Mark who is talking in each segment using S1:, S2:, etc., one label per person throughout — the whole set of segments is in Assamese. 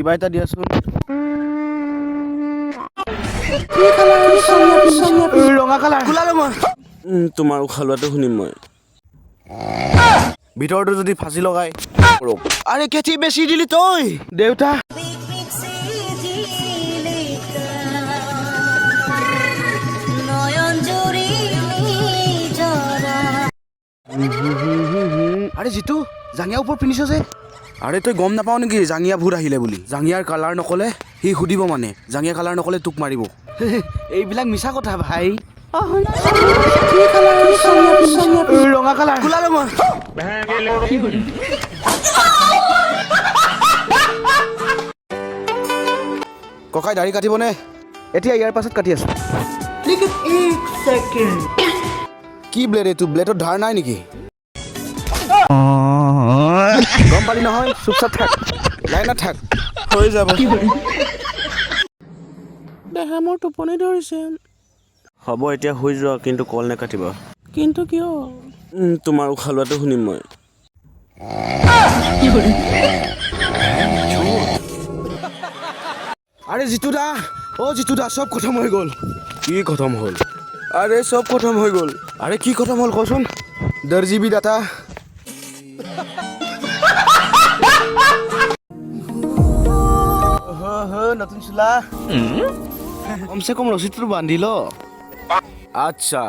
S1: কিবা এটা দিয়াচোন। ৰঙা কালাৰ। কোলা ৰঙৰ। তোমাৰ উশাহ লোৱাটো শুনিম মই। ভিতৰটো যদি ফাঁচি লগাই আৰে কেঠি বেছি দিলি তই দেউতা। আৰে জিতু জাঙিয়া ওপৰত পিন্ধিছ যে। আৰে তই গম নাপাও নেকি জাঙিয়া ভূত আহিলে বুলি? জাঙিয়াৰ কালাৰ নকলে সি সুধিব মানে, জাঙিয়া কালাৰ নকলে তোক মাৰিব। এইবিলাক মিছা কথা ভাই। ৰঙা কালাৰ। কোলা ৰঙৰ। ককাই দাড়ি কাটিবনে? এতিয়া ইয়াৰ পাছত কাটি আছো। কি ব্লেড এইটো? ব্লেডৰ ধাৰ নাই নেকি? গম পালি নহয়, চুপচাপ থাক, লাইনত থাক, হৈ যাব। দেহা মোৰ টোপনি ধৰিছে। হ'ব এতিয়া শুই যোৱা, কিন্তু কল নেকাটিবা। কিন্তু কিয়? তোমাৰ উশাহ লোৱাটো শুনিম মই। আৰে জিতু দা, অ' জিতু দা, চব খতম হৈ গ'ল। কি খতম হ'ল? আৰে চব খতম হৈ গ'ল। আৰে কি খতম হ'ল কচোন? 10 GB ডাটা। নতুন চোলা। কমচে কম ৰছীটো বান্ধি ল। আচ্ছা,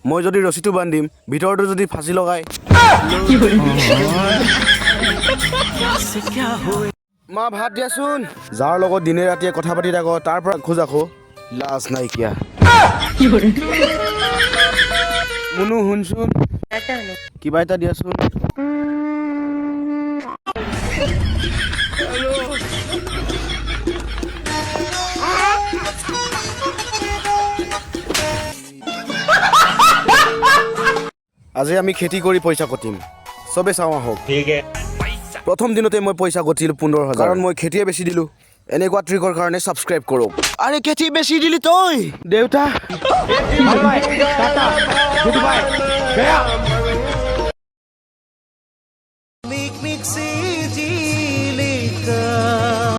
S1: মই যদি ৰছীটো বান্ধিম, ভিতৰটো যদি ফাঁচি লগাই। মা ভাত দিয়াচোন। যাৰ লগত দিনে ৰাতিয়ে কথা পাতি থাক তাৰ পৰা খোজ আকৌ লাজ নাইকিয়া। মুনু শুনচোন, কিবা এটা দিয়াচোন। আজি আমি খেতি কৰি পইচা কটিম, চবে চাওঁ আহক। প্ৰথম দিনতে মই পইচা ঘটিলোঁ 15,000, কাৰণ মই খেতিয়ে বেছি দিলোঁ। এনেকুৱা ট্ৰিকৰ কাৰণে ছাবস্ক্ৰাইব কৰক। আৰে খেতি বেছি দিলি তই দেউতা।